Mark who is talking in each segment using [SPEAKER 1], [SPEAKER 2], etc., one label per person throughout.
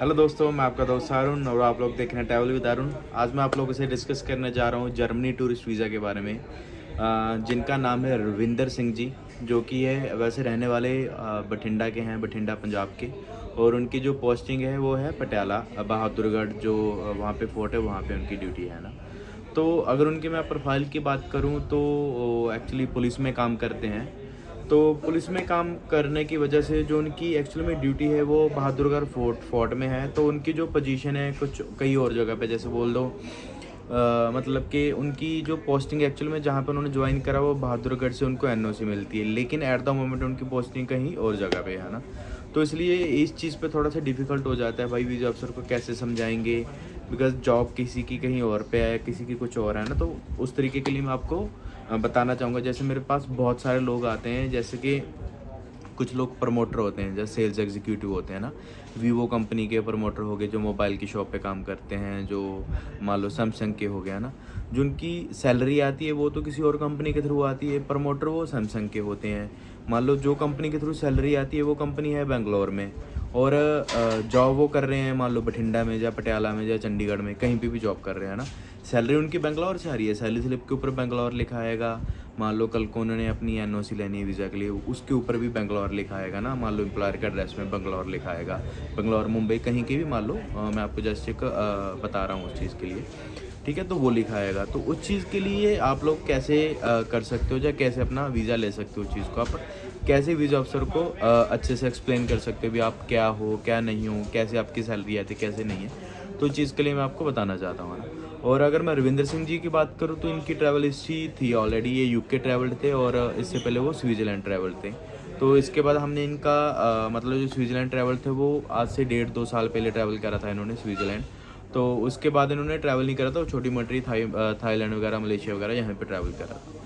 [SPEAKER 1] Hello दोस्तों, मैं आपका दोस्त अरुण और आप लोग देख रहे हैं ट्रैवल विद अरुण। आज मैं आप लोगों से डिस्कस करने जा रहा हूँ जर्मनी टूरिस्ट वीज़ा के बारे में, जिनका नाम है रविंदर सिंह जी, जो कि है वैसे रहने वाले बठिंडा के हैं, बठिंडा पंजाब के। और उनकी जो पोस्टिंग है वो है पटियाला बहादुरगढ़, जो वहाँ पे फोर्ट है, वहाँ पे उनकी ड्यूटी है ना। तो अगर उनकी मैं प्रोफाइल की बात करूँ तो एक्चुअली पुलिस में काम करते हैं। तो पुलिस में काम करने की वजह से जो उनकी एक्चुअल में ड्यूटी है वो बहादुरगढ़ फोर्ट में है। तो उनकी जो पोजीशन है कुछ कई और जगह पे, जैसे बोल दो मतलब कि उनकी जो पोस्टिंग एक्चुअल में जहाँ पे उन्होंने ज्वाइन करा वो बहादुरगढ़ से उनको एनओसी मिलती है, लेकिन एट द मोमेंट उनकी पोस्टिंग कहीं और जगह पे है ना। तो इसलिए इस चीज़ पे थोड़ा सा डिफ़िकल्ट हो जाता है भाई, वीज़ा अफसर को कैसे समझाएंगे, बिकॉज़ जॉब किसी की कहीं और पे है, किसी की कुछ और है ना। तो उस तरीके के लिए मैं आपको बताना चाहूँगा। जैसे मेरे पास बहुत सारे लोग आते हैं, जैसे कि कुछ लोग प्रमोटर होते हैं, जैसे सेल्स एग्जीक्यूटिव होते हैं ना। वीवो कंपनी के प्रमोटर हो गए जो मोबाइल की शॉप पे काम करते हैं, जो मान लो सैमसंग के हो गया ना। जो उनकी सैलरी आती है वो तो किसी और कंपनी के थ्रू आती है, प्रमोटर वो सैमसंग के होते हैं। मान लो जो कंपनी के थ्रू सैलरी आती है वो कंपनी है बेंगलोर में, और जॉब वो कर रहे हैं मान लो बठिंडा में या पटियाला में या चंडीगढ़ में, कहीं पे भी जॉब कर रहे हैं ना। सैलरी उनकी बेंगलोर से आ रही है, सैलरी स्लिप के ऊपर बेंगलोर लिखा आएगा। मान लो कल को उन्होंने अपनी एनओसी लेनी है वीज़ा के लिए, उसके ऊपर भी बेंगलोर लिखा आएगा ना। मान लो एम्प्लॉयर का एड्रेस में बेंगलोर लिखा आएगा, बेंगलोर मुंबई कहीं की भी मान लो, मैं आपको जस्ट एक बता रहा हूँ उस चीज़ के लिए, ठीक है। तो वो लिखा आएगा। तो उस चीज़ के लिए आप लोग कैसे कर सकते हो या कैसे अपना वीज़ा ले सकते हो, उस चीज़ को आप कैसे वीज़ा अफसर को अच्छे से एक्सप्लेन कर सकते हो भी आप क्या हो क्या नहीं हो, कैसे आपकी सैलरी आती है कैसे नहीं है। तो इस चीज़ के लिए मैं आपको बताना चाहता हूँ ना। और अगर मैं रविंदर सिंह जी की बात करूँ तो इनकी ट्रैवल हिस्ट्री थी ऑलरेडी, ये यूके ट्रैवल थे और इससे पहले वो स्विट्ज़रलैंड ट्रैवल थे। तो इसके बाद हमने इनका मतलब जो स्विट्ज़रलैंड ट्रैवल थे वो आज से 1.5-2 साल पहले ट्रैवल करा था इन्होंने स्विट्ज़रलैंड। तो उसके बाद इन्होंने ट्रैवल नहीं करा था, छोटी मोटी थाईलैंड वगैरह, मलेशिया वगैरह यहाँ पे ट्रैवल करा था।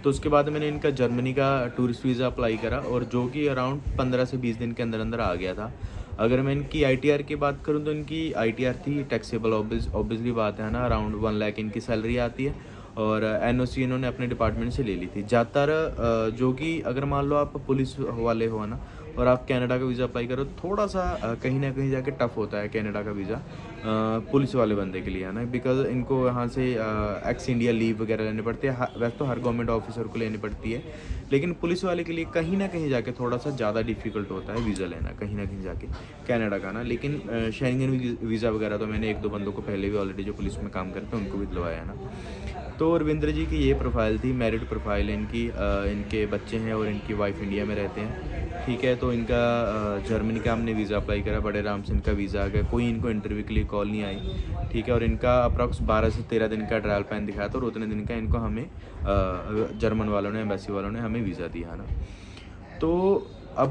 [SPEAKER 1] तो उसके बाद मैंने इनका जर्मनी का टूरिस्ट वीज़ा अप्लाई करा, और जो कि अराउंड 15 से 20 दिन के अंदर अंदर आ गया था। अगर मैं इनकी आईटीआर की बात करूं तो इनकी आईटीआर थी टैक्सेबल, ऑब्वियसली बात है ना। अराउंड 1 लाख इनकी सैलरी आती है, और एनओसी इन्होंने अपने डिपार्टमेंट से ले ली थी ज़्यादातर। जो कि अगर मान लो आप पुलिस वाले हो ना और आप कनाडा का वीज़ा अप्लाई करो, थोड़ा सा कहीं ना कहीं जाके टफ़ होता है कनाडा का वीज़ा पुलिस वाले बंदे के लिए, है ना। बिकॉज इनको यहाँ से एक्स इंडिया लीव वगैरह लेने पड़ते हैं। वैसे तो हर गवर्नमेंट ऑफिसर को लेनी पड़ती है, लेकिन पुलिस वाले के लिए कहीं ना कहीं जाके थोड़ा सा ज़्यादा डिफिकल्ट होता है वीज़ा लेना कहीं ना कहीं जाके कनाडा का ना। लेकिन शेंगन वीज़ा वगैरह तो मैंने 1-2 बंदों को पहले भी ऑलरेडी जो पुलिस में काम करते हैं उनको भी दिलवाया है ना। तो रविंद्र जी की ये प्रोफाइल थी, मैरिड प्रोफाइल है इनकी। इनके बच्चे हैं और इनकी वाइफ इंडिया में रहते हैं, ठीक है। तो इनका जर्मनी का हमने वीज़ा अप्लाई करा, बड़े आराम से इनका वीज़ा आ गया, कोई इनको इंटरव्यू के लिए कॉल नहीं आई, ठीक है। और इनका अप्रॉक्स 12 से 13 दिन का ट्रायल प्लान दिखाया था, और उतने दिन का इनको हमें जर्मन वालों ने, एम्बेसी वालों ने हमें वीज़ा दिया ना। तो अब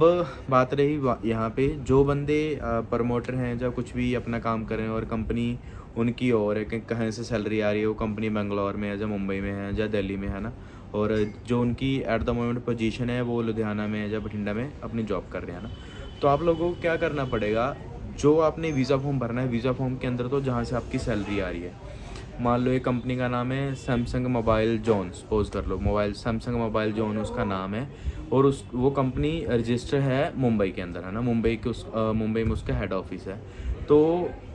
[SPEAKER 1] बात रही यहाँ पे जो बंदे प्रमोटर हैं या कुछ भी अपना काम कर रहे हैं और कंपनी उनकी और है कि कहाँ से सैलरी आ रही है, वो कंपनी बेंगलोर में है या मुंबई में है या दिल्ली में है ना। और जो उनकी एट द मोमेंट पोजीशन है वो लुधियाना में या बठिंडा में अपनी जॉब कर रहे हैं ना। तो आप लोगों को क्या करना पड़ेगा, जो आपने वीज़ा फॉर्म भरना है, वीज़ा फॉर्म के अंदर तो जहाँ से आपकी सैलरी आ रही है, मान लो एक कंपनी का नाम है सैमसंग मोबाइल जोन, सपोज कर लो मोबाइल सैमसंग मोबाइल जोन उसका नाम है, और उस वो कंपनी रजिस्टर है मुंबई के अंदर, है ना। मुंबई में उसका हेड ऑफिस है। तो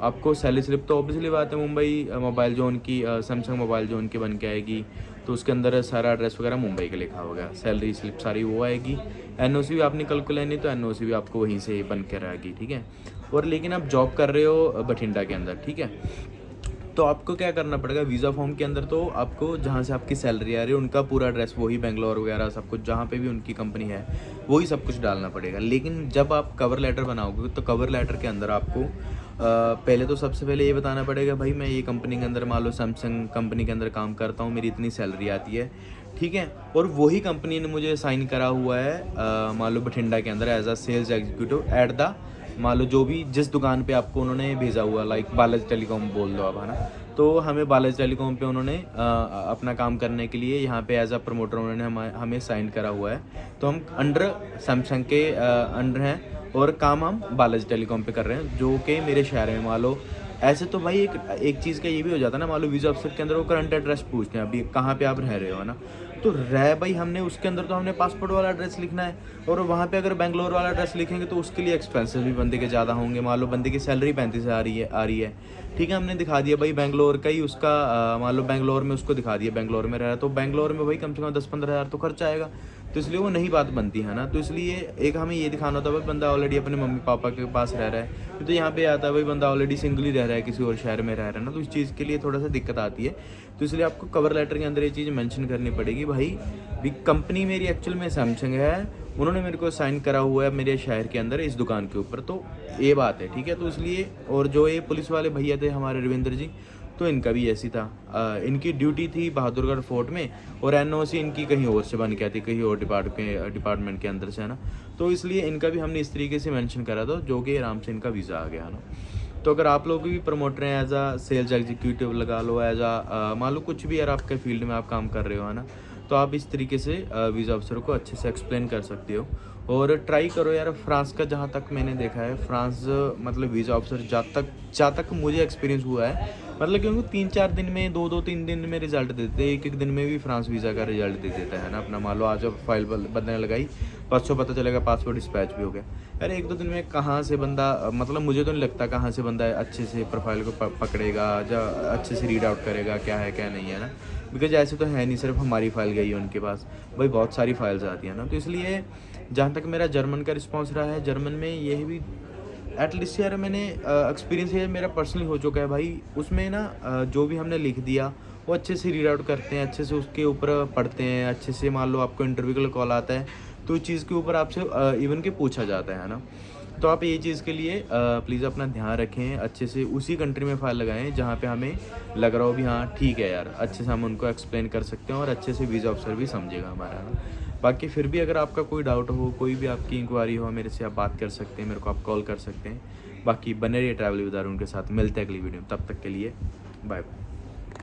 [SPEAKER 1] आपको सैलरी स्लिप तो ऑब्वियसली बात है मुंबई मोबाइल जोन की, सैमसंग मोबाइल जोन की बन के आएगी। तो उसके अंदर सारा एड्रेस वगैरह मुंबई का लिखा होगा, सैलरी स्लिप सारी वो आएगी। एनओसी भी आपने कल को लेनी तो एनओसी भी आपको वहीं से बन के आएगी, ठीक है। और लेकिन आप जॉब कर रहे हो बठिंडा के अंदर, ठीक है। तो आपको क्या करना पड़ेगा, वीज़ा फॉर्म के अंदर तो आपको जहाँ से आपकी सैलरी आ रही है उनका पूरा एड्रेस, वही बेंगलोर वगैरह सब कुछ जहाँ पे भी उनकी कंपनी है वही सब कुछ डालना पड़ेगा। लेकिन जब आप कवर लेटर बनाओगे तो कवर लेटर के अंदर आपको पहले तो सबसे पहले ये बताना पड़ेगा, भाई मैं ये कंपनी के अंदर मान लो सैमसंग कंपनी के अंदर काम करता हूँ, मेरी इतनी सैलरी आती है, ठीक है। और वही कंपनी ने मुझे साइन करा हुआ है मान लो बठिंडा के अंदर as a sales executive at the, मान लो जो भी जिस दुकान पे आपको उन्होंने भेजा हुआ, लाइक बालाजी टेलीकॉम बोल दो आप, है ना। तो हमें बालाजी टेलीकॉम पे उन्होंने अपना काम करने के लिए यहाँ पे एज अ प्रमोटर उन्होंने हमें साइन करा हुआ है। तो हम अंडर सैमसंग के अंडर हैं और काम हम बालाजी टेलीकॉम पे कर रहे हैं, जो कि मेरे शहर में मान लो ऐसे तो भाई एक चीज़ का ये भी हो जाता है ना, मान लो वीज़ा ऑफिसर के अंदर वो करंट एड्रेस पूछते हैं, अभी कहाँ पे आप रह रहे हो, है ना। तो रह भाई हमने उसके अंदर तो हमने पासपोर्ट वाला एड्रेस लिखना है, और वहाँ पे अगर बेंगलोर वाला एड्रेस लिखेंगे तो उसके लिए एक्सपेंसेस भी बंदे के ज़्यादा होंगे। मान लो बंदे की सैलरी 35 आ रही है, ठीक है, हमने दिखा दिया भाई बेंगलोर का ही उसका, मान लो बेंगलोर में उसको दिखा दिया बेंगलोर में रह रहा है, तो बेंगलोर में भाई कम से कम 10-15 हज़ार तो खर्चा आएगा। तो इसलिए वो नहीं बात बनती है ना। तो इसलिए एक हमें ये दिखाना होता है भाई बंदा ऑलरेडी अपने मम्मी पापा के पास रह रहा है, तो यहाँ पे आता है भाई बंदा ऑलरेडी सिंगल ही रह रहा है, किसी और शहर में रह रहा है ना, तो इस चीज़ के लिए थोड़ा सा दिक्कत आती है। तो इसलिए आपको कवर लेटर के अंदर ये चीज़ मेंशन करनी पड़ेगी भाई भी कंपनी मेरी एक्चुअल में सैमसंग है, उन्होंने मेरे को साइन करा हुआ है मेरे शहर के अंदर इस दुकान के ऊपर, तो ये बात है, ठीक है। तो इसलिए, और जो ये पुलिस वाले भैया थे हमारे रविंद्र जी, तो इनका भी ऐसी था, इनकी ड्यूटी थी बहादुरगढ़ फोर्ट में, और एनओसी इनकी कहीं और से बन के आती, कहीं और डिपार्टमेंट के अंदर से, है ना। तो इसलिए इनका भी हमने इस तरीके से मेंशन करा था, जो कि आराम से इनका वीज़ा आ गया, है ना। तो अगर आप लोग भी प्रमोटर हैं, एज आ सेल्स एग्जीक्यूटिव लगा लो, एज आ मान लो कुछ भी यार आपके फील्ड में आप काम कर रहे हो, है ना, तो आप इस तरीके से वीज़ा अफसर को अच्छे से एक्सप्लेन कर सकते हो। और ट्राई करो यार, फ्रांस का जहाँ तक मैंने देखा है, फ्रांस मतलब वीज़ा अफसर जहाँ तक मुझे एक्सपीरियंस हुआ है, मतलब क्योंकि 3-4 दिन में, 2-2-3 दिन में रिजल्ट देते हैं, एक दिन में भी फ्रांस वीज़ा का रिजल्ट दे देता है ना अपना। मान लो आज फाइल बनने लगाई, परसों पता चलेगा पासपोर्ट डिस्पैच भी हो गया। यार 1-2 दिन में कहाँ से बंदा, मतलब मुझे तो नहीं लगता कहाँ से बंदा अच्छे से प्रोफाइल को पकड़ेगा, या अच्छे से रीड आउट करेगा क्या है क्या नहीं है ना। बिकॉज ऐसे तो है नहीं सिर्फ हमारी फ़ाइल गई है उनके पास, भाई बहुत सारी फाइल्स आती हैं ना। तो इसलिए जहाँ तक मेरा जर्मन का रिस्पॉन्स रहा है, जर्मन में ये भी एटलीस्ट यार मैंने एक्सपीरियंस ये मेरा पर्सनली हो चुका है भाई, उसमें ना जो भी हमने लिख दिया वो अच्छे से रीड आउट करते हैं, अच्छे से उसके ऊपर पढ़ते हैं, अच्छे से मान लो आपको इंटरव्यू के लिए कॉल आता है तो इस चीज़ के ऊपर आपसे इवन के पूछा जाता है ना। तो आप ये चीज़ के लिए प्लीज़ अपना ध्यान रखें, अच्छे से उसी कंट्री में फ़ाइल लगाएं जहाँ पे हमें लग रहा हो भी हाँ ठीक है यार, अच्छे से हम उनको एक्सप्लेन कर सकते हैं और अच्छे से वीज़ा ऑफिसर भी समझेगा हमारा ना। बाकी फिर भी अगर आपका कोई डाउट हो, कोई भी आपकी इंक्वायरी हो, मेरे से आप बात कर सकते हैं, मेरे को आप कॉल कर सकते हैं। बाकी बने रहिए ट्रैवल विद अरुण के साथ, मिलते हैं अगली वीडियो में, तब तक के लिए बाय बाय।